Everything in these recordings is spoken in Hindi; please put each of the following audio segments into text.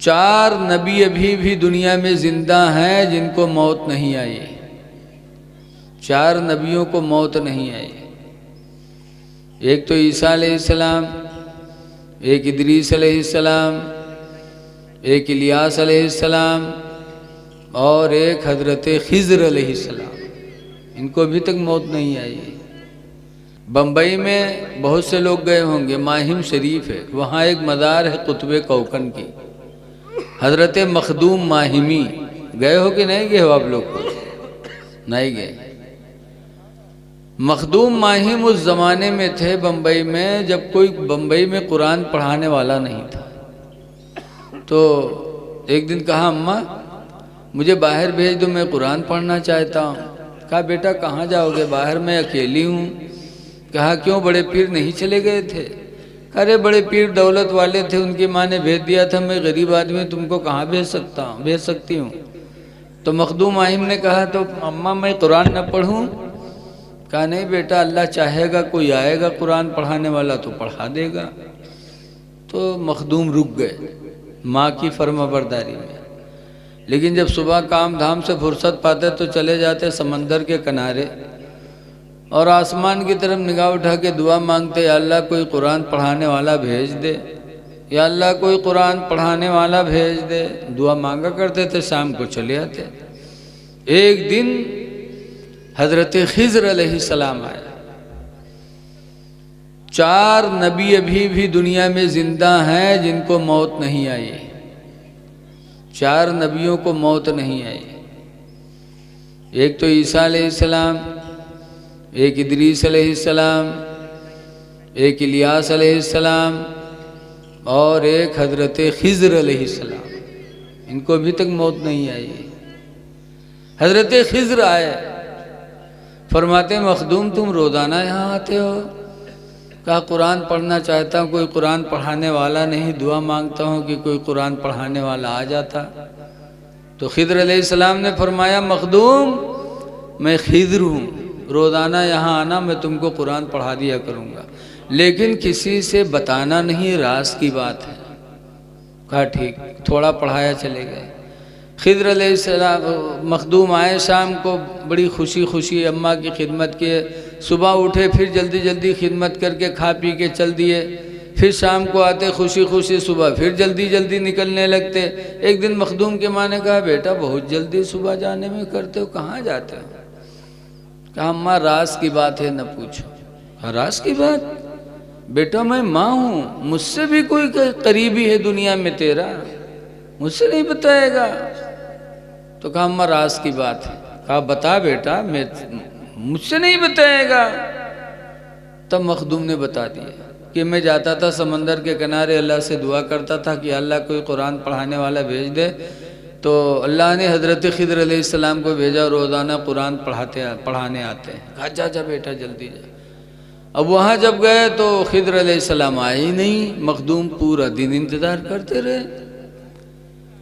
चार नबी अभी भी दुनिया में जिंदा हैं जिनको मौत नहीं आई। चार नबियों को मौत नहीं आई। एक तो ईसा अलैहिस्सलाम, एक इदरीस अलैहिस्सलाम, एक इलियास अलैहिस्सलाम और एक हजरत खिज़र अलैहिस्सलाम। इनको अभी तक मौत नहीं आई। बम्बई में बहुत से लोग गए होंगे, माहिम शरीफ है, वहाँ एक मज़ार है कुतुब कौकन की, हजरत मखदूम माहिमी। गए हो कि नहीं गए हो आप लोग? को नहीं गए। मखदूम माहिम उस ज़माने में थे बम्बई में, जब कोई बम्बई में कुरान पढ़ाने वाला नहीं था। तो एक दिन कहा, अम्मा मुझे बाहर भेज दो, मैं कुरान पढ़ना चाहता हूँ। कहा बेटा कहाँ जाओगे? बाहर मैं अकेली हूँ। कहा क्यों, बड़े पीर नहीं चले गए थे? अरे बड़े पीर दौलत वाले थे, उनकी माँ ने भेज दिया था, मैं गरीब आदमी तुमको कहाँ भेज सकती हूँ। तो मखदूम माहिम ने कहा तो अम्मा मैं कुरान न पढ़ूँ? कहा नहीं बेटा, अल्लाह चाहेगा कोई आएगा कुरान पढ़ाने वाला तो पढ़ा देगा। तो मखदूम रुक गए माँ की फर्माबरदारी में। लेकिन जब सुबह काम धाम से फुर्सत पाते तो चले जाते समंदर के किनारे और आसमान की तरफ निगाह उठा के दुआ मांगते, या अल्लाह कोई कुरान पढ़ाने वाला भेज दे, या अल्लाह कोई कुरान पढ़ाने वाला भेज दे। दुआ मांगा करते थे, शाम को चले आते। एक दिन हजरत खिज़र अलैहिस्सलाम आए। चार नबी अभी भी दुनिया में जिंदा हैं जिनको मौत नहीं आई। चार नबियों को मौत नहीं आई। एक तो ईसा अलैहिस्सलाम, एक इदरीस अलैहिस्सलाम, एक इलियास अलैहिस्सलाम और एक हजरत खिज़र अलैहिस्सलाम। इनको अभी तक मौत नहीं आई। हजरत खिज़र आए, फरमाते मखदूम तुम रोज़ाना यहाँ आते हो? कहा कुरान पढ़ना चाहता हूँ, कोई कुरान पढ़ाने वाला नहीं, दुआ मांगता हूँ कि कोई कुरान पढ़ाने वाला आ जाता। तो खिज़र अलैहिस्सलाम ने फरमाया मखदूम मैं खिज़र हूँ, रोज़ाना यहाँ आना, मैं तुमको कुरान पढ़ा दिया करूँगा, लेकिन किसी से बताना नहीं, राज की बात है। कहा ठीक। थोड़ा पढ़ाया, चले गए। खिज़र अलैहिस्सलाम मखदूम आए शाम को, बड़ी खुशी खुशी अम्मा की खिदमत किए। सुबह उठे, फिर जल्दी जल्दी खिदमत करके खा पी के चल दिए। फिर शाम को आते खुशी खुशी, सुबह फिर जल्दी जल्दी निकलने लगते। एक दिन मखदूम के माँ ने कहा बेटा बहुत जल्दी सुबह जाने में करते हो, कहाँ जाते हो? कहा अम्मा राज की बात है, न पूछो। कहा राज की बात? बेटा मैं माँ हूँ, मुझसे भी कोई करीबी है दुनिया में तेरा, मुझसे नहीं बताएगा? तो कहा अम्मा राज की बात है। कहा बता बेटा, मैं मुझसे नहीं बताएगा? तब मखदूम ने बता दिया कि मैं जाता था समंदर के किनारे, अल्लाह से दुआ करता था कि अल्लाह कोई कुरान पढ़ाने वाला भेज दे। तो अल्लाह ने हज़रत खिज़र अलैहिस्सलाम को भेजा, रोज़ाना कुरान पढ़ाने आते हैं। कहा जा जा बेटा जल्दी जा। अब वहाँ जब गए तो खिज़र अलैहिस्सलाम आए ही नहीं। मखदूम पूरा दिन इंतज़ार करते रहे।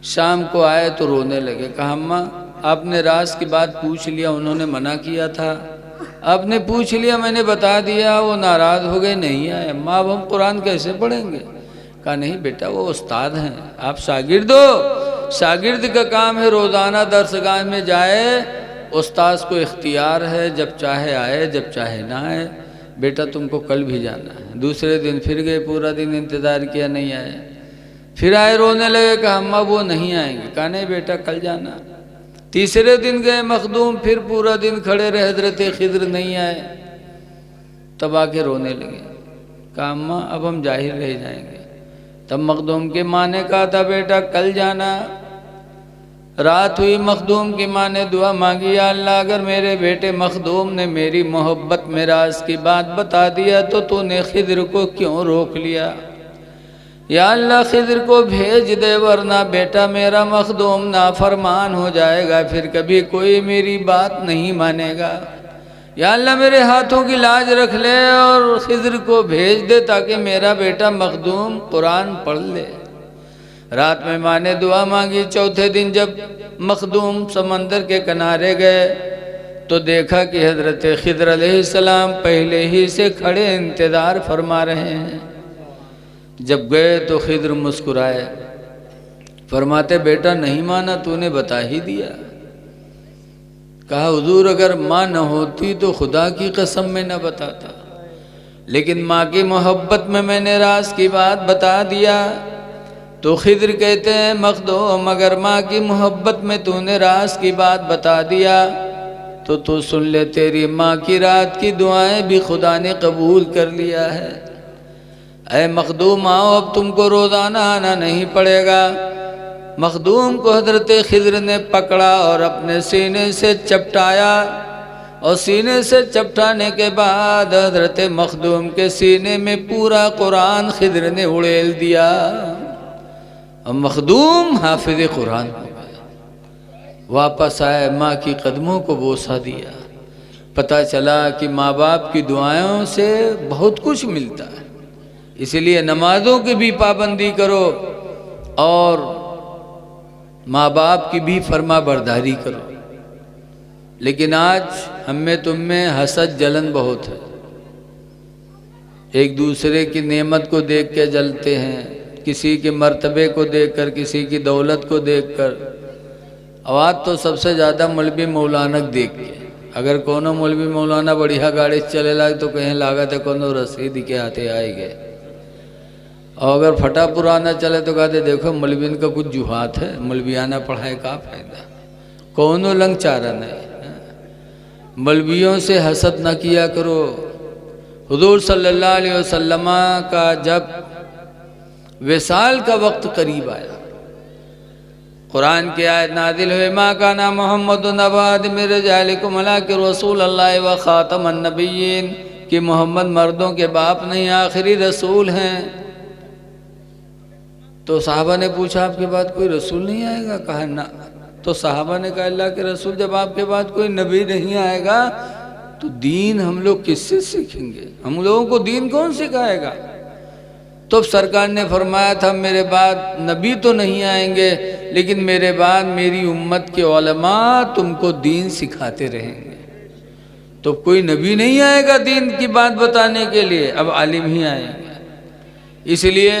शाम को आए तो रोने लगे। कहा अम्मा आपने राज की बात पूछ लिया, उन्होंने मना किया था, आपने पूछ लिया, मैंने बता दिया, वो नाराज़ हो गए, नहीं आए। अम्मा अब हम कुरान कैसे पढ़ेंगे? कहा नहीं बेटा वो उस्ताद हैं, आप शागिर्द हो, शागिर्द का काम है रोज़ाना दरसगाह में जाए, उस्ताद को इख्तियार है, जब चाहे आए जब चाहे ना आए। बेटा तुमको कल भी जाना है। दूसरे दिन फिर गए, पूरा दिन इंतज़ार किया, नहीं आए। फिर आए, रोने लगे। कहा अम्मा वो नहीं आएंगे। कहा नहीं बेटा कल जाना। तीसरे दिन गए मखदूम, फिर पूरा दिन खड़े रहे, हजरत खिज़र नहीं आए। तब आके रोने लगे। कहा अम्मा अब हम जाहिर रह जाएंगे। तब मखदूम की माँ ने कहा था बेटा कल जाना। रात हुई, मखदूम की माँ ने दुआ मांगी, या अल्लाह अगर मेरे बेटे मखदूम ने मेरी मोहब्बत में राज की बात बता दिया तो तूने खिज़र को क्यों रोक लिया? या अल्लाह खिज़र को भेज दे, वरना बेटा मेरा मखदूम नाफरमान हो जाएगा, फिर कभी कोई मेरी बात नहीं मानेगा। या अल्लाह मेरे हाथों की लाज रख ले और खिज़र को भेज दे ताकि मेरा बेटा मखदूम कुरान पढ़ ले। रात में माँ ने दुआ मांगी। चौथे दिन जब मखदूम समंदर के किनारे गए तो देखा कि हज़रत खिज़र अलैहिस्सलाम पहले ही से खड़े इंतज़ार फरमा रहे हैं। जब गए तो खिज़र मुस्कुराए, फरमाते बेटा नहीं माना, तूने बता ही दिया। कहा हुजूर अगर माँ न होती तो खुदा की कसम में न बताता, लेकिन माँ की मोहब्बत में मैंने राज की बात बता दिया। तो खिद्र कहते हैं मखदूम अगर माँ की मोहब्बत में तूने राज की बात बता दिया तो तू सुन ले, तेरी माँ की रात की दुआएं भी खुदा ने कबूल कर लिया है। ऐ मखदूम आओ, अब तुमको रोज़ाना आना नहीं पड़ेगा। मखदूम को हजरत खिद्र ने पकड़ा और अपने सीने से चपटाया, और सीने से चपटाने के बाद हजरत मखदूम के सीने में पूरा कुरान खिद्र ने उड़ेल दिया और मखदूम हाफिज कुरान हो गया। वापस आए, माँ की कदमों को बोसा दिया। पता चला कि माँ बाप की दुआओं से बहुत कुछ मिलता है, इसलिए नमाजों की भी पाबंदी करो और माँ बाप की भी फर्मा बरदारी करो। लेकिन आज हम में तुम में हसद जलन बहुत है, एक दूसरे की नेमत को देख के जलते हैं, किसी के मर्तबे को देखकर, किसी की दौलत को देखकर। आवाज़ तो सबसे ज़्यादा मौलवी मौलाना देख के, अगर कोनो मौलवी मौलाना बढ़िया गाड़ी से चले लागे तो कहीं लागत है कोनो रसीद के हाथे आएंगे, और अगर फटा पुराना चले तो कहते देखो मौलवीन का कुछ जुहात है, मौलवियाना पढ़ाए का फायदा, कोनो लंग चारा नहीं। मौलवियों से हसद न किया करो। हुजूर सल्लल्लाहु अलैहि वसल्लम का जब विसाल का वक्त करीब आया, कुरान की आयत नाजिल हुई मा काना मुहम्मदुन अबा मिन रिजालिकुम वलाकिन रसूल अल्लाह व खातमुन नबिय्यीन, कि मोहम्मद मर्दों के बाप नहीं आखिरी रसूल हैं। तो साहबा ने पूछा आपके बाद कोई रसूल नहीं आएगा? कहा ना। तो साहबा ने कहा अल्लाह के रसूल जब आपके बाद कोई नबी नहीं आएगा तो दीन हम लोग किससे सीखेंगे? हम लोगों को दीन कौन सिखाएगा? तो सरकार ने फरमाया था मेरे बाद नबी तो नहीं आएंगे, लेकिन मेरे बाद मेरी उम्मत के उलमा तुमको दीन सिखाते रहेंगे। तो कोई नबी नहीं आएगा दीन की बात बताने के लिए, अब आलिम ही आएंगे। इसलिए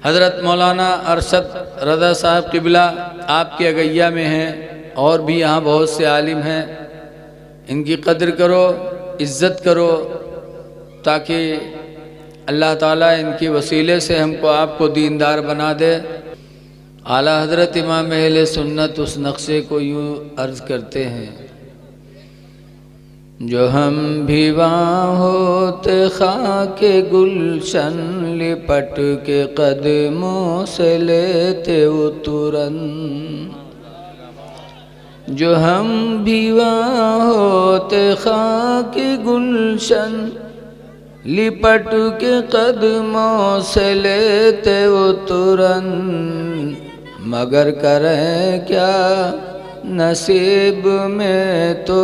हज़रत मौलाना अरशद रज़ा साहब क़िबला आपकी अगैया में हैं, और भी यहाँ बहुत से आलिम हैं, इनकी कद्र करो, इज़्ज़त करो, ताकि अल्लाह ताला इनके वसीले से हमको आपको दीनदार बना दे। आला हज़रत इमाम अहले सुन्नत उस नक्शे को यूँ अर्ज़ करते हैं, जो हम भी वहाँ होते खाके गुलशन लिपट के कदमों से लेते उतरन, जो हम भी वहाँ होते खाके गुलशन लिपट के कदमों से लेते उतरन, मगर करें क्या नसीब में तो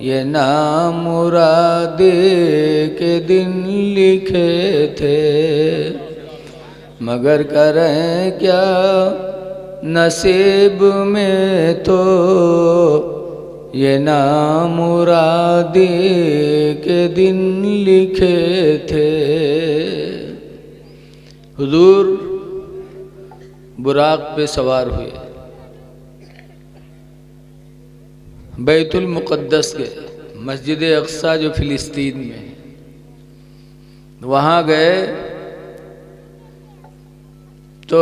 ये नामुरादे के दिन लिखे थे, मगर करें क्या नसीब में तो ये नामुरादे के दिन लिखे थे। हुजूर बुराक पे सवार हुए, बैतुल मुक़द्दस के मस्जिद अक़सा जो फ़िलिस्तीन में, वहाँ गए तो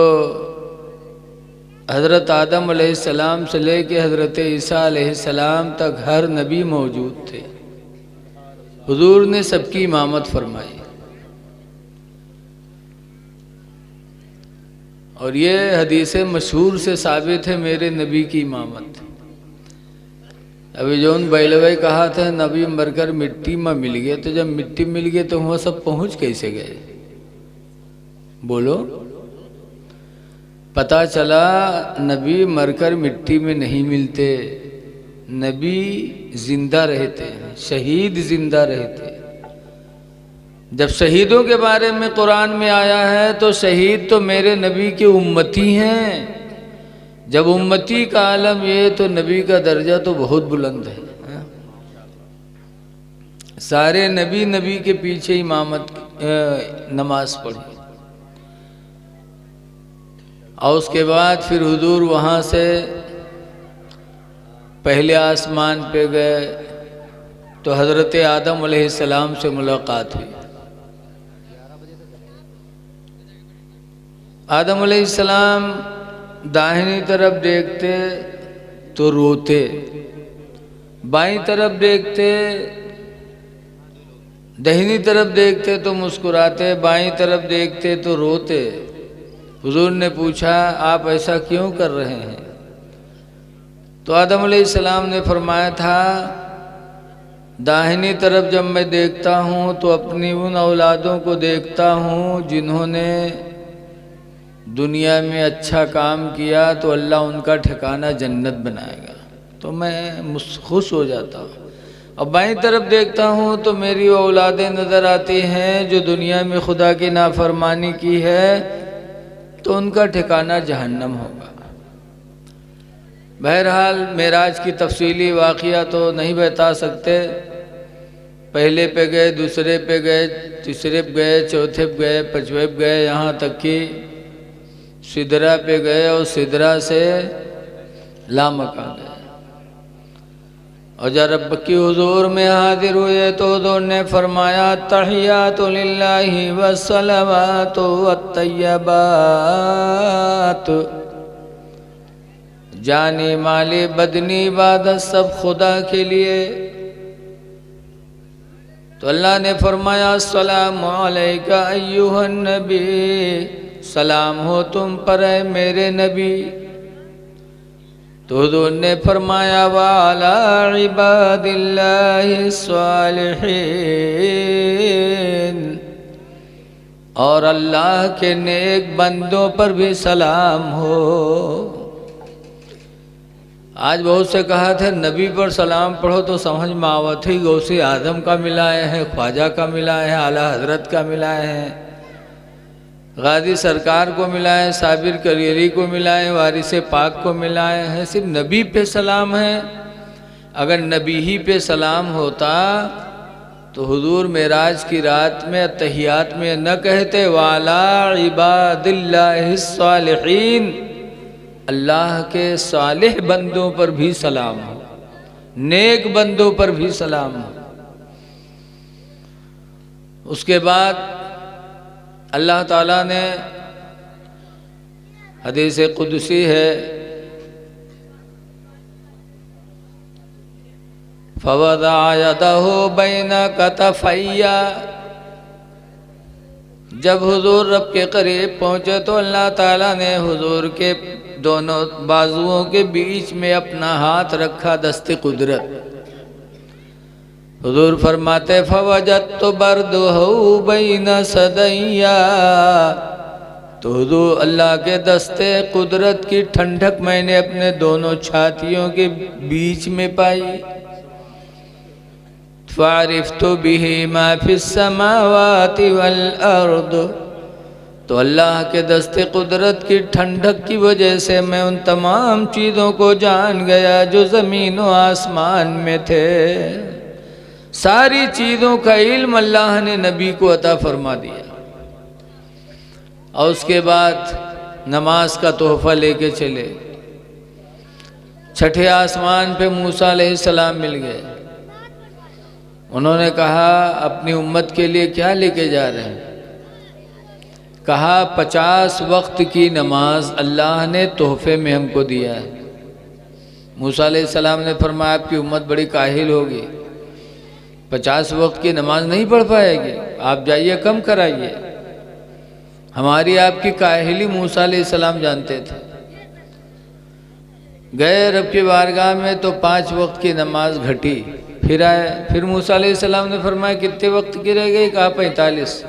हज़रत आदम अलैहिस्सलाम से लेके हज़रत ईसा अलैहिस्सलाम तक हर नबी मौजूद थे। हुजूर ने सबकी इमामत फरमाई, और ये हदीस मशहूर से साबित है मेरे नबी की इमामत। अभी जौन बैलवे कहा था नबी मरकर मिट्टी में मिल गए, तो जब मिट्टी मिल गए तो वह सब पहुँच कैसे गए? बोलो। पता चला नबी मरकर मिट्टी में नहीं मिलते, नबी जिंदा रहते हैं, शहीद जिंदा रहते। जब शहीदों के बारे में कुरान में आया है तो शहीद तो मेरे नबी के उम्मती हैं। जब उम्मती का आलम ये, तो नबी का दर्जा तो बहुत बुलंद है। सारे नबी नबी के पीछे इमामत नमाज पढ़ी। और उसके बाद फिर हुजूर वहाँ से पहले आसमान पे गए तो हज़रत आदम अलैहिस्सलाम से मुलाकात हुई। आदम अलैहिस्सलाम दाहिनी तरफ देखते तो रोते, बाईं तरफ देखते, दाहिनी तरफ देखते तो मुस्कुराते, बाईं तरफ देखते तो रोते। हुजूर ने पूछा आप ऐसा क्यों कर रहे हैं? तो आदम अलैहिस्सलाम ने फरमाया था दाहिनी तरफ जब मैं देखता हूँ तो अपनी उन औलादों को देखता हूँ जिन्होंने दुनिया में अच्छा काम किया तो अल्लाह उनका ठिकाना जन्नत बनाएगा, तो मैं खुश हो जाता हूँ। और बाईं तरफ देखता हूँ तो मेरी औलादें नज़र आती हैं जो दुनिया में खुदा की नाफरमानी की है तो उनका ठिकाना जहन्नम होगा। बहरहाल मेराज की तफसीली वाक़या तो नहीं बता सकते, पहले पे गए, दूसरे पे गए, तीसरे पे गए, चौथे पे गए, पांचवे पे गए, यहाँ तक कि सिदरा पे गए और सिदरा से लामका गए। और जब रब की हुजूर में हाजिर हुए तो हुजूर ने फरमाया तहियातु लिल्लाहि वस्सलावातु वत्तय्यबात, जानी माली बदनी इबादत सब खुदा के लिए। तो अल्लाह ने फरमाया अस्सलामु अलैका अय्युहन नबी, सलाम हो तुम पर है मेरे नबी। तो हुजूर ने फरमाया वाला इबादिल्लाहि स्वालिहीन, और अल्लाह के नेक बंदों पर भी सलाम हो। आज बहुत से कहा थे नबी पर सलाम पढ़ो तो समझ में आवत ही गौसे आजम का मिलाए हैं, ख्वाजा का मिलाए हैं, आला हजरत का मिलाए हैं, गाजी सरकार को मिलाए, साबिर करीरी को मिलाए, वारिस पाक को मिलाए हैं। सिर्फ नबी पे सलाम है। अगर नबी ही पे सलाम होता तो हुजूर मेराज की रात में तहियात में न कहते वाला इबादिल्लाहिस सालिहीन, अल्लाह के सालिह बंदों पर भी सलाम हो, नेक बंदों पर भी सलाम हो। उसके बाद अल्लाह ताला ने हदीस कुदसी है फवदा यदहु बैना कतफैया, जब हुजूर रब के करीब पहुँचे तो अल्लाह ताला ने हुजूर के दोनों बाजुओं के बीच में अपना हाथ रखा, दस्ते कुदरत। हुजूर फरमाते फवजदतु बर्दुहु बैना सदैया, तो हुजूर अल्लाह के दस्ते कुदरत की ठंडक मैंने अपने दोनों छातियों के बीच में पाई। फ़अरिफ़्तु बिही मा फ़िस समावाति वल अर्द, तो अल्लाह के दस्ते कुदरत की ठंडक की वजह से मैं उन तमाम चीज़ों को जान गया जो ज़मीन व आसमान में थे। सारी चीज़ों का इल्म अल्लाह ने नबी को अता फरमा दिया। और उसके बाद नमाज का तोहफ़ा लेके चले। छठे आसमान पे मूसा अलैहिस्सलाम मिल गए। उन्होंने कहा अपनी उम्मत के लिए क्या लेके जा रहे हैं? कहा 50 वक्त की नमाज अल्लाह ने तोहफे में हमको दिया है। मूसा अलैहिस्सलाम ने फरमाया आपकी उम्मत बड़ी काहिल होगी, 50 वक्त की नमाज नहीं पढ़ पाएगी, आप जाइए कम कराइए। हमारी आपकी काहिली मूसा अलैहिस्सलाम जानते थे। गए रब की बारगाह में तो 5 वक्त की नमाज घटी। फिर आए, फिर मूसा अलैहिस्सलाम ने फरमाया कितने वक्त की रह गई? कहा 45।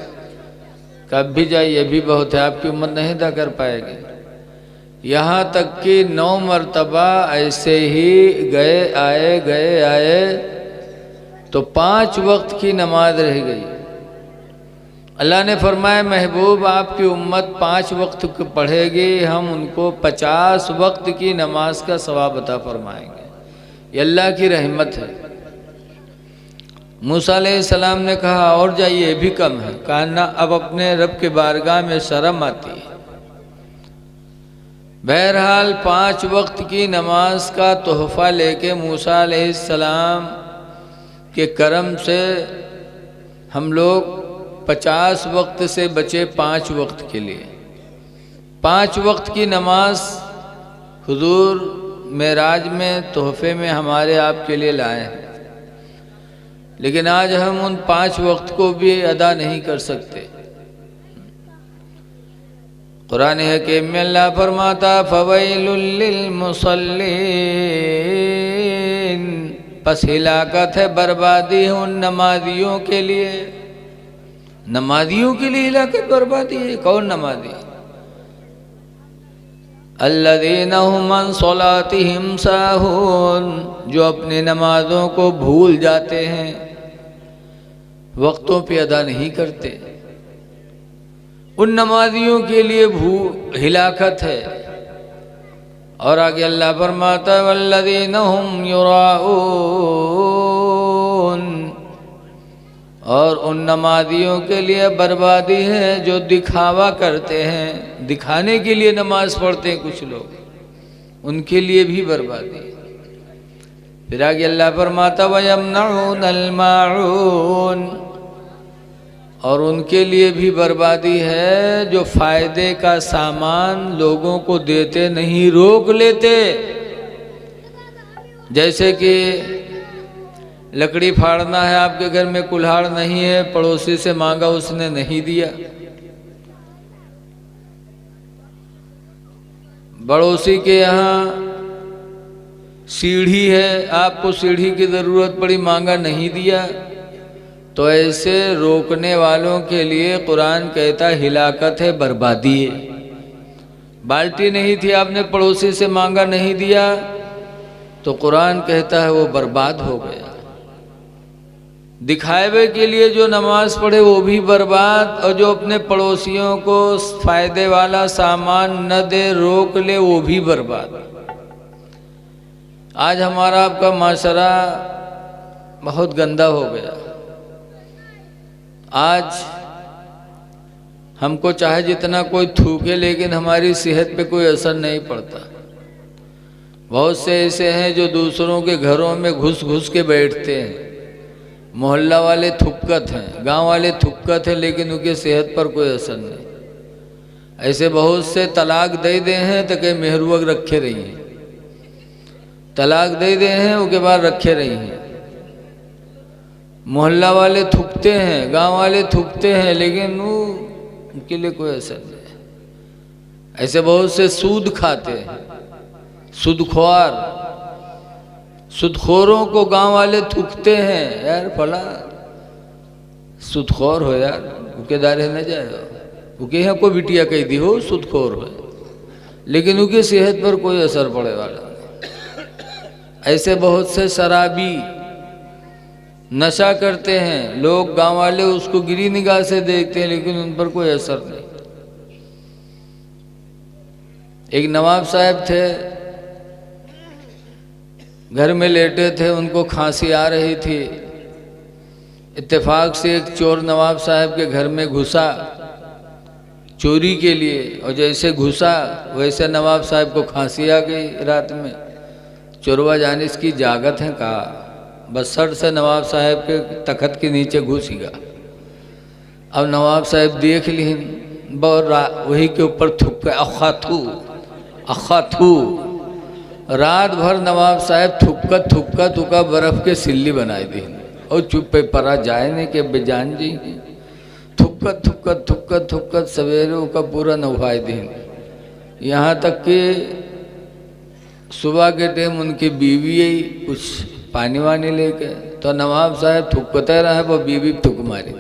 कब भी जाइए अभी बहुत है, आपकी उम्मत नहीं अदा कर पाएगी। यहाँ तक कि 9 मरतबा ऐसे ही गए आए तो 5 वक्त की नमाज रह गई। अल्लाह ने फरमाया महबूब आपकी उम्मत 5 वक्त पढ़ेगी, हम उनको 50 वक्त की नमाज का सवाब अता फरमाएंगे। ये अल्लाह की रहमत है। मूसा अलैहिस्सलाम ने कहा और जाइए भी कम है। कहा ना, अब अपने रब के बारगाह में शर्म आती है। बहरहाल 5 वक्त की नमाज का तोहफ़ा लेके मूसा अलैहिस्सलाम के करम से हम लोग 50 वक्त से बचे 5 वक्त के लिए। 5 वक्त की नमाज हुजूर मेराज में तोहफ़े में हमारे आपके लिए लाए हैं, लेकिन आज हम उन 5 वक्त को भी अदा नहीं कर सकते। कुरान हकीम में अल्लाह फरमाता फ़वैलुल लिल मुसल्लीन, पस हिलाकत है, बर्बादी है उन नमाजियों के लिए। नमाजियों के लिए हिलाकत बर्बादी है। कौन नमाजी? अल्लज़ीना हुम अन सलातिहिम साहून, जो अपने नमाजों को भूल जाते हैं, वक्तों पे अदा नहीं करते। उन नमाजियों के लिए हिलाकत है। और आगे अल्लाह फरमाता वल्लज़ीना हुम युराऊन, और उन नमाजियों के लिए बर्बादी है जो दिखावा करते हैं। दिखाने के लिए नमाज पढ़ते हैं कुछ लोग, उनके लिए भी बर्बादी। फिर आगे अल्लाह फरमाता वयमनऊनल माऊन, और उनके लिए भी बर्बादी है जो फ़ायदे का सामान लोगों को देते नहीं, रोक लेते। जैसे कि लकड़ी फाड़ना है, आपके घर में कुल्हाड़ नहीं है, पड़ोसी से मांगा उसने नहीं दिया, पड़ोसी के यहाँ सीढ़ी है, आपको सीढ़ी की ज़रूरत पड़ी, मांगा नहीं दिया, तो ऐसे रोकने वालों के लिए कुरान कहता है हिलाकत है, बर्बादी है। बाल्टी नहीं थी, आपने पड़ोसी से मांगा नहीं दिया, तो कुरान कहता है वो बर्बाद हो गया। दिखावे के लिए जो नमाज पढ़े वो भी बर्बाद, और जो अपने पड़ोसियों को फायदे वाला सामान न दे, रोक ले, वो भी बर्बाद। आज हमारा आपका माशरा बहुत गंदा हो गया। आज हमको चाहे जितना कोई थूके, लेकिन हमारी सेहत पे कोई असर नहीं पड़ता। बहुत से ऐसे हैं जो दूसरों के घरों में घुस घुस के बैठते हैं। मोहल्ला वाले थुक्कत हैं, गांव वाले थुक्कत हैं, लेकिन उनके सेहत पर कोई असर नहीं। ऐसे बहुत से तलाक दे दे हैं तो कहीं मेहरुआ रखे रही हैं, तलाक दे दे हैं उसके बाद रखे रही हैं। मोहल्ला वाले थूकते हैं, गांव वाले थूकते हैं, लेकिन वो उनके लिए कोई असर नहीं। ऐसे बहुत से सूद खाते हैं, सूदखोर, सूदखोरों को गांव वाले थूकते हैं, यार फला सूदखोर हो यार, उनके दायरे न जाए, उनके यहाँ कोई बिटिया कह दी हो सूदखोर हो, लेकिन उनकी सेहत पर कोई असर पड़े वाला। ऐसे बहुत से शराबी नशा करते हैं, लोग गांव वाले उसको गिरी निगाह से देखते हैं, लेकिन उन पर कोई असर नहीं। एक नवाब साहब थे, घर में लेटे थे, उनको खांसी आ रही थी। इत्तेफाक से एक चोर नवाब साहब के घर में घुसा चोरी के लिए, और जैसे घुसा वैसे नवाब साहब को खांसी आ गई रात में। चोरवा जाने इसकी जागत है, कहा बस सर से नवाब साहब के तखत के नीचे घुस गया। अब नवाब साहब देख ली, वही के ऊपर थूक के अखाथू अखाथू। रात भर नवाब साहब थुक्का थुक्का बर्फ के सिल्ली बनाई दी, और चुप पे परा जाए नहीं कि बेजान जी थुक्का सवेरे का पूरा नवाई दी। यहाँ तक कि सुबह के टाइम उनकी बीवी आई कुछ पानी वानी लेके, तो नवाब साहब थुकते रहे, वो बीवी थुक मारी।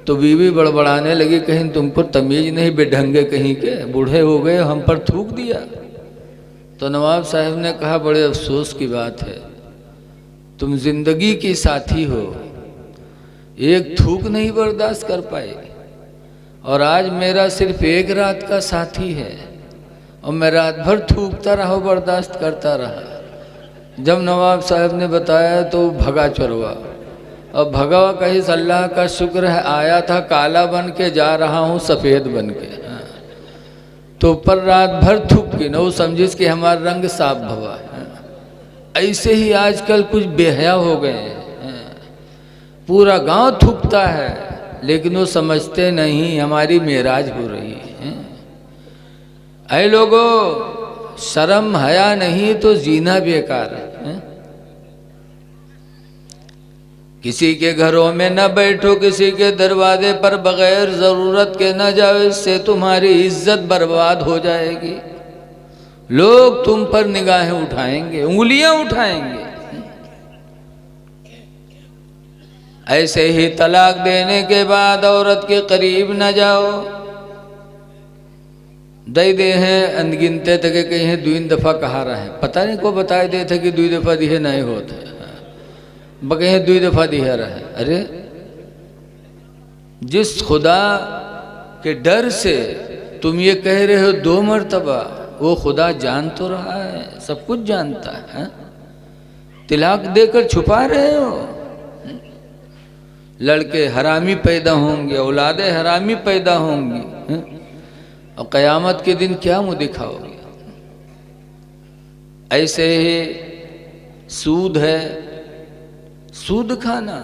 तो बीवी बड़बड़ाने लगी, कहीं तुमको तमीज नहीं, बेढंगे कहीं के, बूढ़े हो गए, हम पर थूक दिया। तो नवाब साहब ने कहा बड़े अफसोस की बात है, तुम जिंदगी की साथी हो, एक थूक नहीं बर्दाश्त कर पाए, और आज मेरा सिर्फ एक रात का साथी है, और मैं रात भर थूकता रहा, बर्दाश्त करता रहा। जब नवाब साहब ने बताया तो भगा चोरवा, और भगा कहीं अल्लाह का शुक्र है, आया था काला बन के, जा रहा हूँ सफ़ेद बन के। तो पर रात भर थूक के न वो समझिस कि हमारा रंग साफ भवा है। ऐसे ही आजकल कुछ बेहया हो गए हैं, पूरा गांव थूकता है लेकिन वो समझते नहीं हमारी मेराज हो रही है। ऐ लोगों, शर्म हया नहीं तो जीना बेकार है। किसी के घरों में न बैठो, किसी के दरवाजे पर बगैर जरूरत के न जाओ, इससे तुम्हारी इज्जत बर्बाद हो जाएगी। लोग तुम पर निगाहें उठाएंगे, उंगलियां उठाएंगे। ऐसे ही तलाक देने के बाद औरत के करीब न जाओ। दई दे हैं अनगिनते तक कहीं 2 दफा कहा रहे, पता नहीं को बताए दे थे कि 2 दफा दिए नहीं होते, बकहे 2 दफा दिया रहे। अरे जिस खुदा के डर से तुम ये कह रहे हो 2 मर्तबा, वो खुदा जान तो रहा है, सब कुछ जानता है। तिलाक देकर छुपा रहे हो। लड़के हरामी पैदा होंगे, औलादे हरामी पैदा होंगी, और क़यामत के दिन क्या मुँह दिखाओगे। ऐसे ही सूद है, सूद खाना।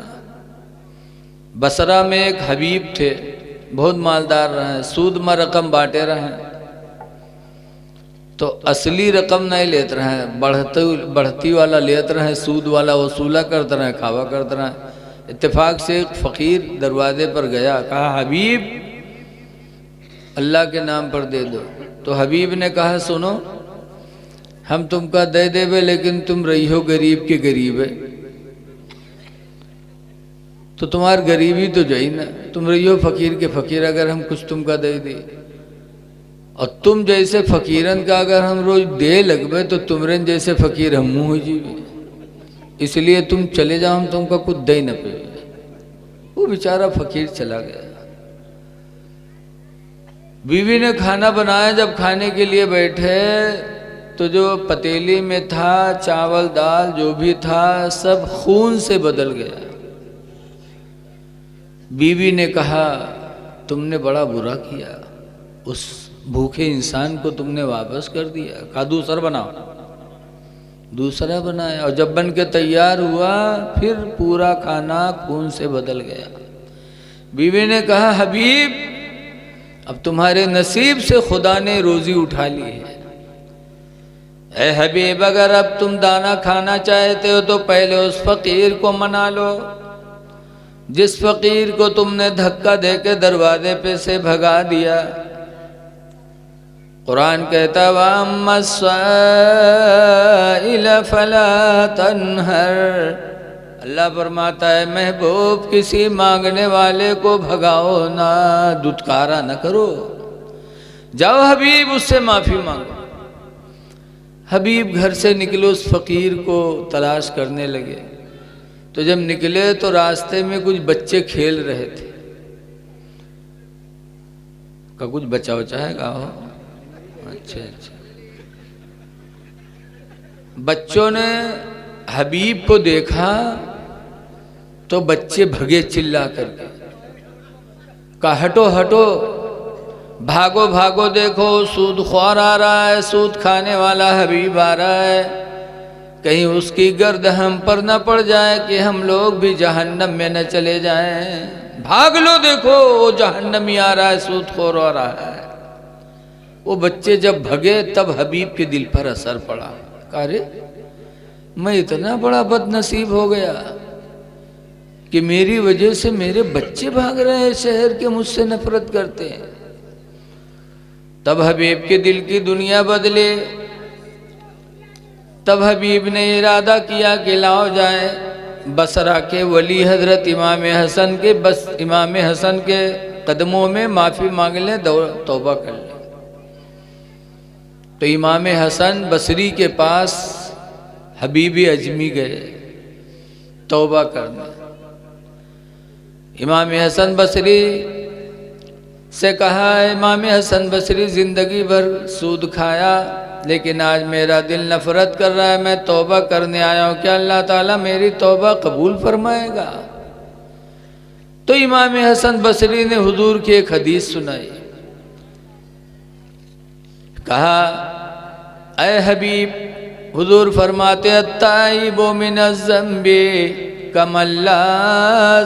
बसरा में एक हबीब थे, बहुत मालदार रहे, सूद में रकम बांटे रहे, तो असली रकम नहीं लेते रहे, बढ़ती वाला लेते रहे, सूद वाला वसूला करते रहे, खावा करते रहे। इत्तेफाक से एक फ़कीर दरवाजे पर गया, कहा हबीब अल्लाह के नाम पर दे दो। तो हबीब ने कहा सुनो, हम तुमका दे देवे लेकिन तुम रही हो गरीब के गरीब है, तो तुम्हार गरीबी तो जाई ना, तुम रही हो फकीर के फकीर, अगर हम कुछ तुमका दे दे, और तुम जैसे फकीरन का अगर हम रोज दे लगबे तो तुमरन जैसे फकीर हम हो जीवे, इसलिए तुम चले जाओ, हम तुमका कुछ दे न पे। वो बेचारा फकीर चला गया। बीवी ने खाना बनाया, जब खाने के लिए बैठे तो जो पतीली में था चावल दाल जो भी था सब खून से बदल गया। बीवी ने कहा तुमने बड़ा बुरा किया, उस भूखे इंसान को तुमने वापस कर दिया। कहा दूसरा बनाओ। दूसरा बनाया, और जब बन के तैयार हुआ फिर पूरा खाना खून से बदल गया। बीवी ने कहा हबीब अब तुम्हारे नसीब से खुदा ने रोजी उठा ली है। ए हबीब अगर अब तुम दाना खाना चाहते हो तो पहले उस फकीर को मना लो, जिस फकीर को तुमने धक्का देके दरवाजे पे से भगा दिया। कुरान कहता वअम्मा अस्साइल फला तन्हर, अल्लाह फरमाता है महबूब किसी मांगने वाले को भगाओ ना, दुत्कारा न करो। जाओ हबीब उससे माफी मांगो। हबीब घर से निकले, उस फकीर को तलाश करने लगे। तो जब निकले तो रास्ते में कुछ बच्चे खेल रहे थे। का कुछ बच्चा बच्चा है का हो? अच्छा अच्छा। बच्चों ने हबीब को देखा तो बच्चे भगे चिल्ला करके, कहा हटो हटो, भागो भागो, देखो सूदख्वार आ रहा है, सूद खाने वाला हबीब आ रहा है, कहीं उसकी गर्द हम पर न पड़ जाए कि हम लोग भी जहन्नम में न चले जाएं। भाग लो, देखो वो जहन्नमी आ रहा है, सूदखोर आ रहा है। वो बच्चे जब भगे तब हबीब के दिल पर असर पड़ा। अरे मैं इतना बड़ा बदनसीब हो गया कि मेरी वजह से मेरे बच्चे भाग रहे हैं शहर के, मुझसे नफरत करते हैं। तब हबीब के दिल की दुनिया बदले। तब हबीब ने इरादा किया कि लाओ जाए बसरा के वली हजरत इमाम हसन के, बस इमाम हसन के कदमों में माफ़ी मांग लें, तौबा कर लें। तो इमाम हसन बसरी के पास हबीब अजमी गए तौबा करने। इमाम हसन बसरी से कहा इमाम हसन बसरी जिंदगी भर सूद खाया, लेकिन आज मेरा दिल नफरत कर रहा है, मैं तौबा करने आया हूँ, क्या अल्लाह ताला मेरी तौबा कबूल फरमाएगा? तो इमाम हसन बसरी ने हुजूर की एक हदीस सुनाई। कहा, ऐ हबीब, हुजूर फरमाते अत्ताइबु मिनज़्ज़म्बि कमल्ला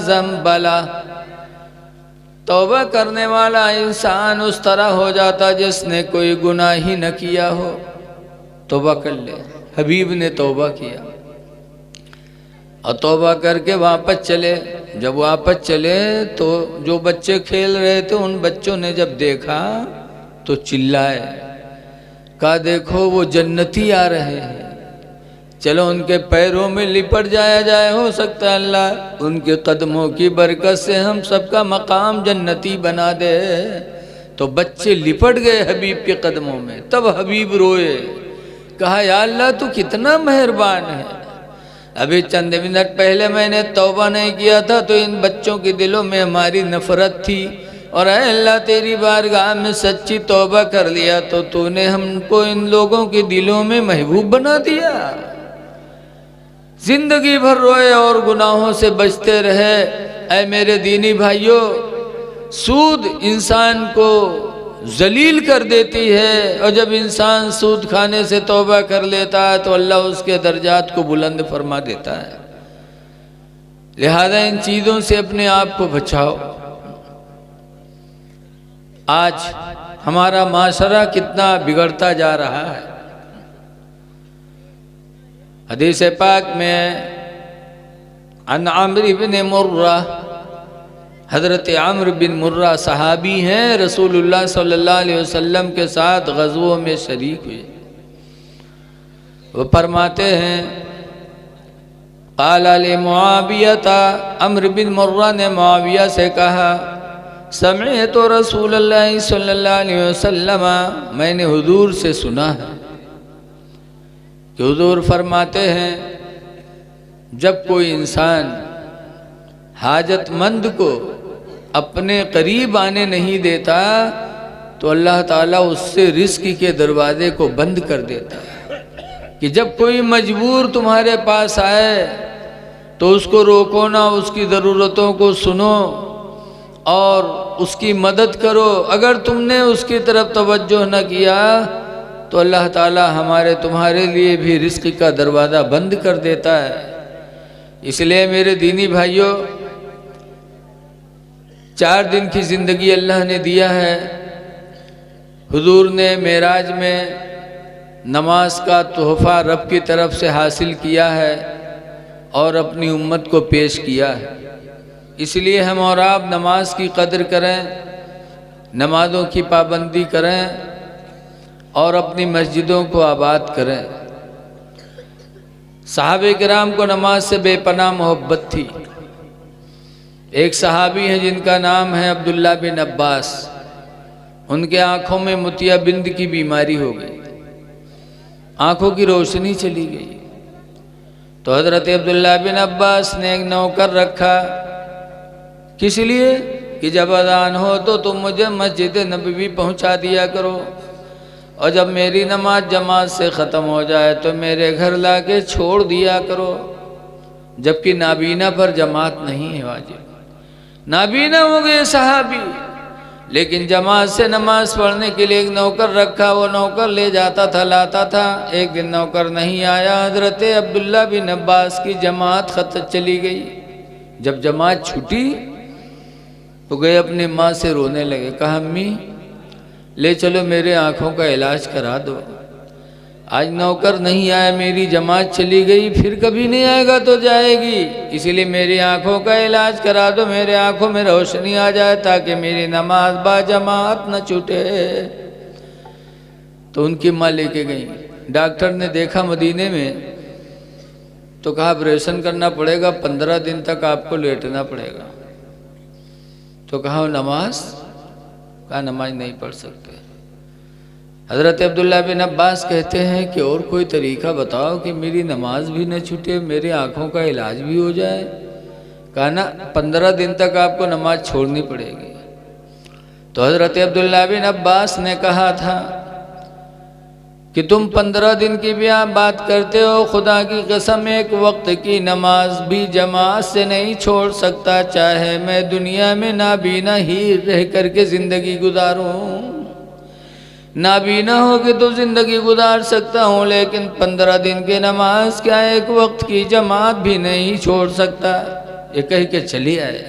ज़म्बला, तौबा करने वाला इंसान उस तरह हो जाता जिसने कोई गुनाह ही न किया हो। तौबा कर ले। हबीब ने तौबा किया और तौबा करके वापस चले। जब वापस चले तो जो बच्चे खेल रहे थे उन बच्चों ने जब देखा तो चिल्लाए, कहा देखो वो जन्नती आ रहे हैं, चलो उनके पैरों में लिपट जाया जाए, हो सकता है अल्लाह उनके कदमों की बरकत से हम सबका मकाम जन्नती बना दे। तो बच्चे लिपट गए हबीब के कदमों में। तब हबीब रोए, कहा या अल्लाह तू कितना मेहरबान है, अभी चंद मिनट पहले मैंने तौबा नहीं किया था तो इन बच्चों के दिलों में हमारी नफरत थी, और ऐ अल्लाह तेरी बारगाह में सच्ची तौबा कर लिया तो तूने हमको इन लोगों के दिलों में महबूब बना दिया। जिंदगी भर रोए और गुनाहों से बचते रहे। ऐ मेरे दीनी भाइयों, सूद इंसान को जलील कर देती है, और जब इंसान सूद खाने से तौबा कर लेता है तो अल्लाह उसके दर्जात को बुलंद फरमा देता है। लिहाजा इन चीज़ों से अपने आप को बचाओ। आज हमारा माशरा कितना बिगड़ता जा रहा है। हदीस पाक में अन आमिर इब्न मुर्रा, हज़रत आमिर बिन मुर्रा सहाबी हैं, रसूलुल्लाह सल्लल्लाहु अलैहि वसल्लम के साथ ग़ज़वों में शरीक हुए। वो फरमाते हैं, क़ाल li मुआविया, आमिर बिन मुर्रा ने मुआविया से कहा, समिअतु रसूलल्लाह सल्लल्लाहु अलैहि वसल्लम, मैंने हुजूर से सुना है कि हुजूर फरमाते हैं, जब कोई इंसान हाजतमंद को अपने करीब आने नहीं देता तो अल्लाह ताला उससे रिस्क के दरवाजे को बंद कर देता है। कि जब कोई मजबूर तुम्हारे पास आए तो उसको रोको ना, उसकी ज़रूरतों को सुनो और उसकी मदद करो। अगर तुमने उसकी तरफ तवज्जो न किया तो अल्लाह ताला हमारे तुम्हारे लिए भी रिस्क का दरवाज़ा बंद कर देता है। इसलिए मेरे दीनी भाइयों, 4 दिन की ज़िंदगी अल्लाह ने दिया है। हुजूर ने मेराज में नमाज का तोहफ़ा रब की तरफ से हासिल किया है और अपनी उम्मत को पेश किया है। इसलिए हम और आप नमाज की कदर करें, नमाज़ों की पाबंदी करें और अपनी मस्जिदों को आबाद करें। सहाबे किराम को नमाज से बेपनाह मोहब्बत थी। एक सहाबी हैं जिनका नाम है अब्दुल्ला बिन अब्बास, उनके आँखों में मोतियाबिंद की बीमारी हो गई, आँखों की रोशनी चली गई। तो हज़रत अब्दुल्ला बिन अब्बास ने एक नौकर रखा, किस लिए कि जब अज़ान हो तो तुम मुझे मस्जिद नबवी पहुंचा दिया करो, और जब मेरी नमाज जमात से ख़त्म हो जाए तो मेरे घर लाके छोड़ दिया करो। जबकि नाबीना पर जमात नहीं है वाजिब, नाबीना हो गए सहाबी, लेकिन जमात से नमाज पढ़ने के लिए एक नौकर रखा, वो नौकर ले जाता था लाता था। एक दिन नौकर नहीं आया, हज़रत अब्दुल्ला बिन अब्बास की जमात खत्म चली गई। जब जमात छूटी तो गए अपनी माँ से रोने लगे, कहा अम्मी ले चलो मेरे आँखों का इलाज करा दो। आज नौकर नहीं आया, मेरी जमात चली गई, फिर कभी नहीं आएगा तो जाएगी, इसीलिए मेरी आँखों का इलाज करा दो, मेरे आँखों में रोशनी आ जाए ताकि मेरी नमाज बा जमात न छूटे। तो उनकी माँ लेके गई। डॉक्टर ने देखा मदीने में तो कहा ऑपरेशन करना पड़ेगा, 15 दिन तक आपको लेटना पड़ेगा। तो कहा नमाज, कहा नमाज नहीं पढ़ सकते। हज़रत अब्दुल्ला बिन अब्बास कहते हैं कि और कोई तरीका बताओ कि मेरी नमाज भी न छूटे, मेरी आँखों का इलाज भी हो जाए। कहा ना 15 दिन तक आपको नमाज छोड़नी पड़ेगी। तो हज़रत अब्दुल्ला बिन अब्बास ने कहा था कि तुम 15 दिन की भी आप बात करते हो, खुदा की कसम एक वक्त की नमाज भी जमात से नहीं छोड़ सकता, चाहे मैं दुनिया में नाबीना ही रह करके ज़िंदगी गुजारूं। नाबीना हो के तो ज़िंदगी गुजार सकता हूँ, लेकिन 15 दिन की नमाज क्या एक वक्त की जमात भी नहीं छोड़ सकता। ये कह के चली आए।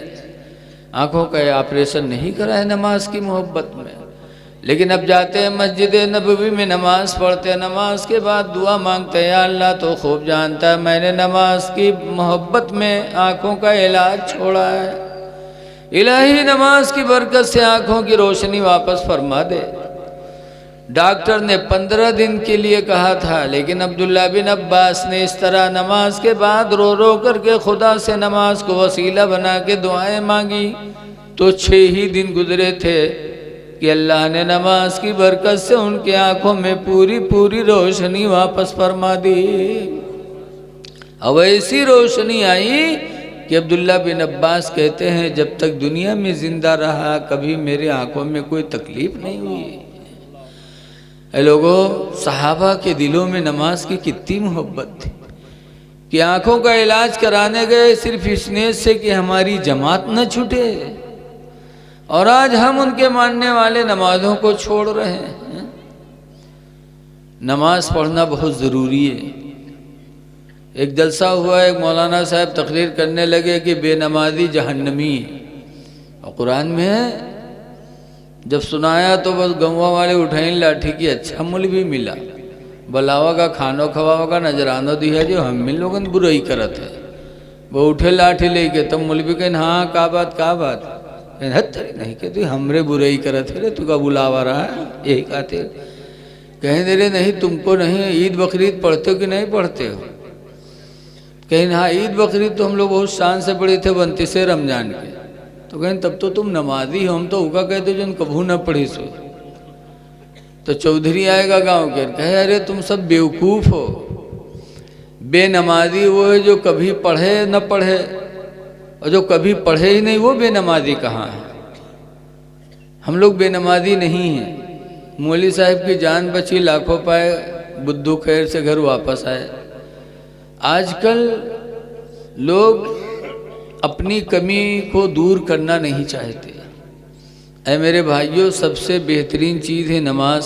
आँखों का ऑपरेशन नहीं करा है नमाज की मोहब्बत में, लेकिन अब जाते हैं मस्जिद नबवी में नमाज पढ़ते हैं। नमाज के बाद दुआ मांगते हैं, अल्लाह तो खूब जानता है मैंने नमाज की मोहब्बत में आँखों का इलाज छोड़ा है। इलाही नमाज की बरकत से आँखों की रोशनी वापस फरमा दे। डॉक्टर ने 15 दिन के लिए कहा था, लेकिन अब्दुल्ला बिन अब्बास ने इस तरह नमाज के बाद रो रो करके खुदा से नमाज को वसीला बना के दुआएं मांगी तो 6 ही दिन गुजरे थे कि अल्लाह ने नमाज की बरकत से उनकी आंखों में पूरी पूरी रोशनी वापस फरमा दी। अब ऐसी रोशनी आई कि अब्दुल्ला बिन अब्बास कहते हैं जब तक दुनिया में जिंदा रहा कभी मेरे आंखों में कोई तकलीफ नहीं हुई। ऐ लोगों, सहाबा के दिलों में नमाज की कितनी मोहब्बत थी कि आंखों का इलाज कराने गए सिर्फ इस नीयत से कि हमारी जमात न छूटे, और आज हम उनके मानने वाले नमाजों को छोड़ रहे हैं। नमाज पढ़ना बहुत ज़रूरी है। एक जलसा हुआ, एक मौलाना साहब तकरीर करने लगे कि बेनमाजी जहन्नमी है, और कुरान में है। जब सुनाया तो बस गंवा वाले उठाइन लाठी की अच्छा मूल्य भी मिला, बलावा का खानो खवावा का नजरानो दिया जो हम मिल लोगन बुराई करत है। वो उठे लाठी लेके तब मूल्य भी कहें हाँ का बात नहीं कहते हमरे बुराई करत है रे, तू का बुलावा रहा है यही कहते। कहीं दे रहे नहीं तुमको नहीं, ईद बकरीद पढ़ते हो कि नहीं पढ़ते हो? कहीं हाँ ईद बकरीद तो हम लोग बहुत शान से पढ़े थे 29 रमजान के। तो कहें तब तो तुम नमाजी हो, हम तो उका कहते जो कभू न पढ़ी सो। तो चौधरी आएगा गांव के, कहे अरे तुम सब बेवकूफ़ हो। बेनमाजी वो है जो कभी पढ़े न पढ़े, और जो कभी पढ़े ही नहीं वो बेनमाजी कहाँ है? हम लोग बेनमाजी नहीं हैं। मौली साहब की जान बची, लाखों पाए, बुद्धू खैर से घर वापस आए। आजकल लोग अपनी कमी को दूर करना नहीं चाहते। ऐ मेरे भाइयों, सबसे बेहतरीन चीज़ है नमाज।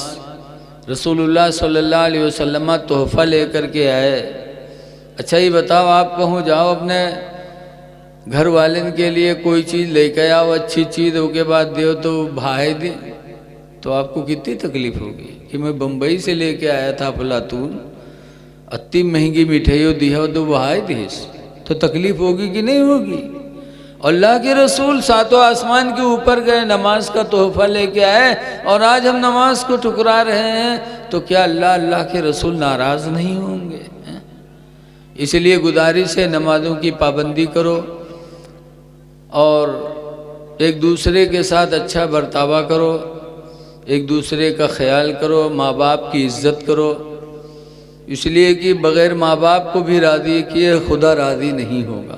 रसूलुल्लाह सल्लल्लाहु अलैहि वसल्लम तोहफ़ा लेकर के आए। अच्छा ये बताओ, आप कहूँ जाओ अपने घर वालन के लिए कोई चीज़ लेकर आओ, अच्छी चीज़ उसके बाद दो तो भाई दे, तो आपको कितनी तकलीफ़ होगी कि मैं बम्बई से लेके आया था अफलातून, इतनी महंगी मिठाई दिया तो भाई देश, तो तकलीफ़ होगी कि नहीं होगी? अल्लाह के रसूल 7 आसमान के ऊपर गए, नमाज का तोहफ़ा लेके आए, और आज हम नमाज को ठुकरा रहे हैं, तो क्या अल्लाह के रसूल नाराज़ नहीं होंगे? इसलिए गुजारिश है नमाजों की पाबंदी करो, और एक दूसरे के साथ अच्छा बर्तावा करो, एक दूसरे का ख्याल करो, माँ बाप की इज़्ज़त करो, इसलिए कि बग़ैर माँ बाप को भी राज़ी किए खुदा राज़ी नहीं होगा।